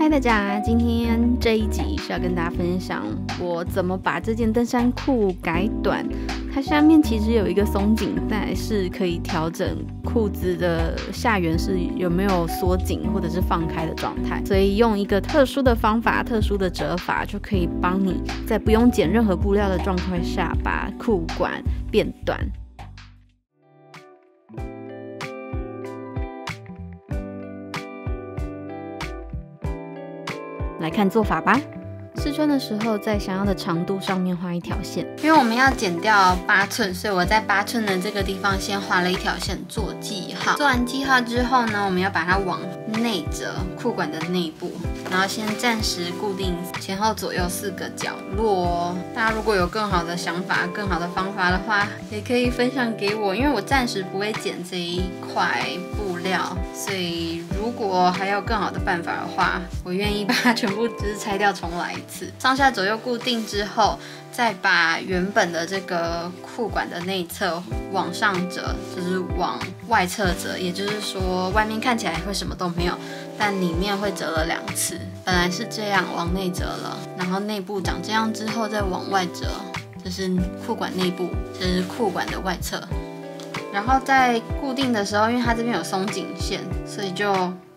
嗨，大家，今天這一集是要跟大家分享我怎麼把這件登山褲改短。它下面其實有一個鬆緊帶，是可以調整褲子的下緣是有沒有縮緊或者是放開的狀態，所以用一個特殊的方法、特殊的折法，就可以幫你在不用剪任何布料的狀況下，把褲管變短。來看做法吧。試穿的時候，在想要的長度上面畫一條線，因為我們要剪掉8寸，所以我在8寸的這個地方先畫了一條線做記號。做完記號之後呢，我們要把它往內折，褲管的內部，然後先暫時固定前後左右4個角落。大家如果有更好的想法、更好的方法的話，也可以分享給我，因為我暫時不會剪這一塊布料，所以如果還有更好的辦法的話，我願意把它全部就是拆掉重來一次。上下左右固定之後，再把原本的这個褲管的內側往上折，就是往外側折，也就是說外面看起來會什麼都沒有，但裡面會折了2次。本來是這樣往內折了，然後內部長這樣之後再往外折，這是褲管內部，這是褲管的外側。然後在固定的時候，因為它這邊有鬆緊線，所以就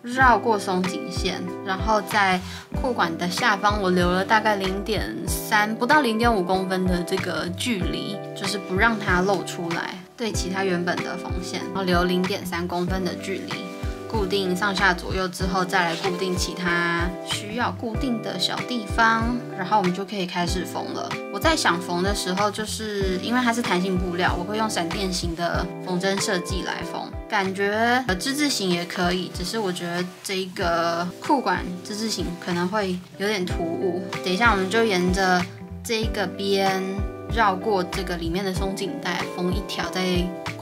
繞過鬆緊線，然後在褲管的下方，我留了大概0.3不到0.5公分的這個距離，就是不讓它露出來，對其他原本的縫線，然後留0.3公分的距離。固定上下左右之後，再来固定其他需要固定的小地方，然後我們就可以開始縫了。我在想縫的時候，就是因為它是彈性布料，我會用閃電型的縫針設計來縫，感覺之字形也可以，只是我覺得這個褲管之字形可能會有點突兀。等一下我們就沿着這個邊繞過這個裡面的鬆緊帶，縫一條在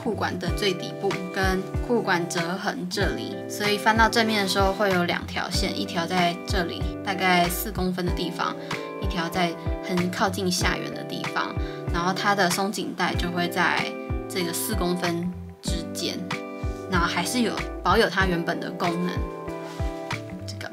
褲管的最底部跟褲管折痕這裡，所以翻到正面的時候會有2條線，一條在這裡大概4公分的地方，一條在很靠近下緣的地方，然後它的鬆緊帶就會在這個4公分之間，然後還是保有它原本的功能。這個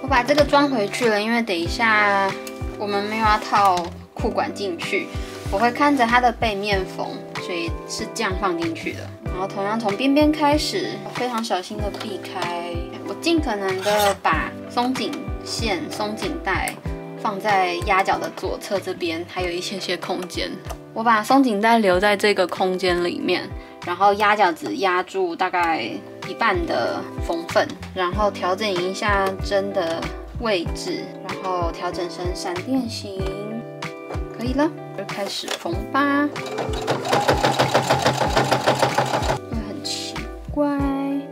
我把這個裝回去了，因為等一下我們沒有要套褲管進去，我會看着它的背面縫，所以是這樣放進去的。然後同樣從邊邊開始，非常小心的避開。我盡可能的把鬆緊線、鬆緊帶放在壓腳的左側這邊，還有一些空間。我把鬆緊帶留在這個空間裡面，然後壓腳只壓住大概1半的縫份，然後調整一下針的位置，然後調整成閃電型，可以了，就開始縫吧。會很奇怪，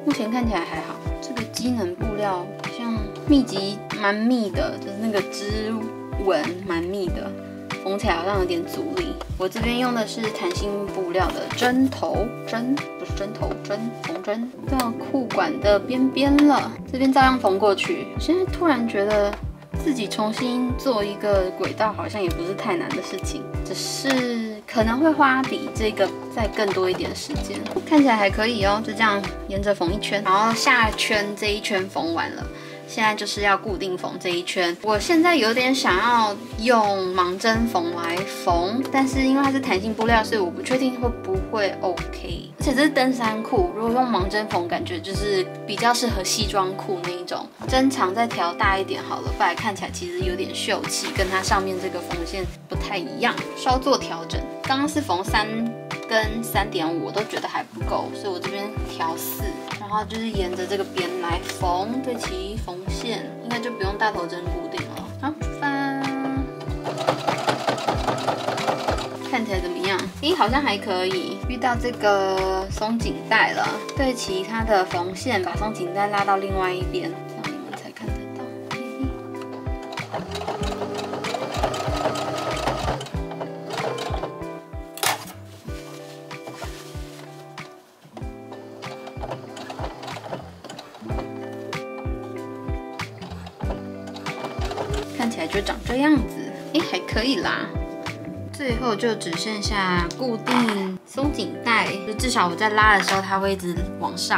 目前看起來還好。這個機能布料好像密集蠻密的，就是那個織紋蠻密的，縫起來好像有點阻力。我這邊用的是彈性布料的針頭針，不是針頭針，縫針到褲管的邊邊了，這邊照樣縫過去。我現在突然覺得自己重新做一個軌道好像也不是太難的事情，只是可能會花比這個再更多一點時間。看起來還可以哦，就這樣沿着縫一圈，然後下圈這一圈縫完了，現在就是要固定縫這一圈。我現在有點想要用盲針縫來縫，但是因為它是彈性布料，所以我不確定會不會 OK。而且這是登山褲，如果用盲針縫，感覺就是比較適合西裝褲那一種。針長再調大一點好了，不然看起來其實有點秀氣，跟它上面這個縫線不太一樣，稍作調整。剛剛是縫3跟3.5，我都覺得還不夠，所以我這邊調4，然後就是沿着這個邊來縫，對齊縫線，應該就不用大頭針固定了。好，出發。看起來怎麼樣？咦，好像還可以。遇到這個鬆緊帶了，對齊它的縫線，把鬆緊帶拉到另外一邊，這樣你們才看得到。看起来就长這樣子，哎，還可以啦。最後就只剩下固定鬆緊帶，就至少我在拉的時候它會一直往上，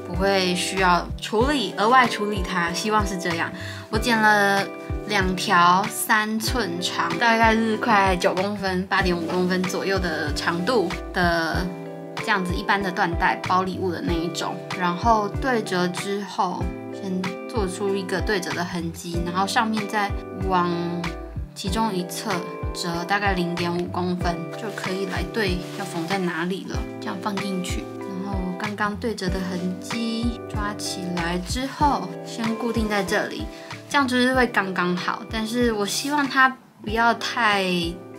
不會需要額外處理它，希望是這樣。我剪了2條3寸長，大概是快9公分、8.5公分左右的長度的這樣子一般的緞帶包禮物的那一種，然後對折之後，先做出一個對折的痕跡，然後上面再往其中一側折大概0.5公分，就可以來對要縫在哪裡了。這樣放進去，然後剛剛對折的痕跡抓起來之後，先固定在這裡。這樣就是會剛剛好，但是我希望它不要太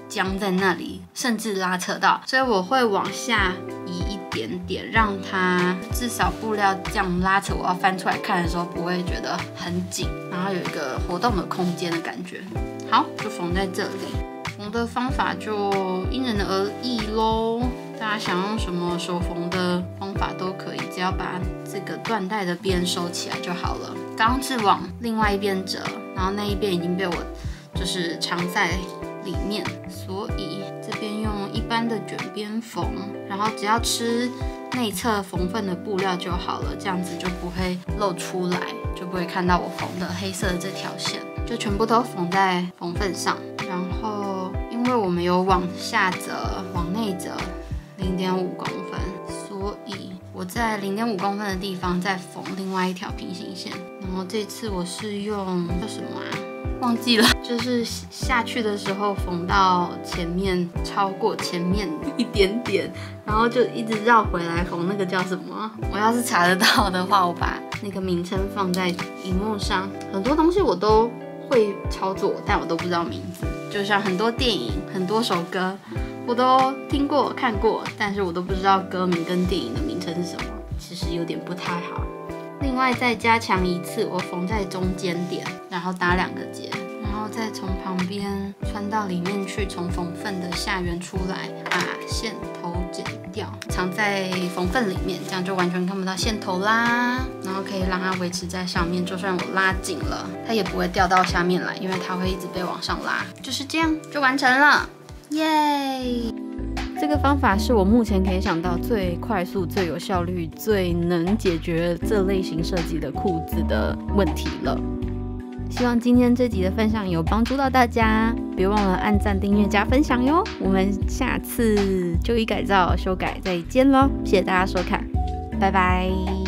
僵在那裡，甚至拉扯到，所以我會往下移一點點，讓它至少布料這樣拉扯，我要翻出來看的時候不會覺得很緊，然後有一個活動的空間的感覺。好，就縫在這裡，縫的方法就因人而異咯，大家想用什麼手縫的方法都可以，只要把這個緞帶的邊收起來就好了。剛剛是往另外一邊折，然後那一邊已經被我就是藏在裡面，所以這邊用一般的捲邊縫，然後只要吃內側縫份的布料就好了，這樣子就不會露出來，就不會看到我縫的黑色的這條線，就全部都縫在縫份上。然後因為我們有往下折、往內折0.5公分，所以我在0.5公分的地方再縫另外一條平行線。然後這次我是用叫什麼啊？忘記了，就是下去的時候縫到前面，超過前面一點點，然後就一直繞回來縫，那個叫什麼？我要是查得到的話，我把那個名稱放在熒幕上。很多東西我都會操作，但我都不知道名字。就像很多電影、很多首歌，我都聽過、看過，但是我都不知道歌名跟電影的名稱是什麼，其實有點不太好。另外再加強一次，我縫在中間點，然後打2個結，然後再從旁邊穿到裡面去，從縫份的下緣出來，把線頭剪掉，藏在縫份裡面，這樣就完全看不到線頭啦。然後可以讓它維持在上面，就算我拉緊了，它也不會掉到下面來，因為它會一直被往上拉。就是這樣就完成了，耶！這個方法是我目前可以想到最快速、最有效率、最能解決這類型設計的褲子的問題了。希望今天這集的分享有幫助到大家，別忘了按讚、訂閱、加分享喲。我們下次就醫改造修改再見咯，謝謝大家收看，拜拜。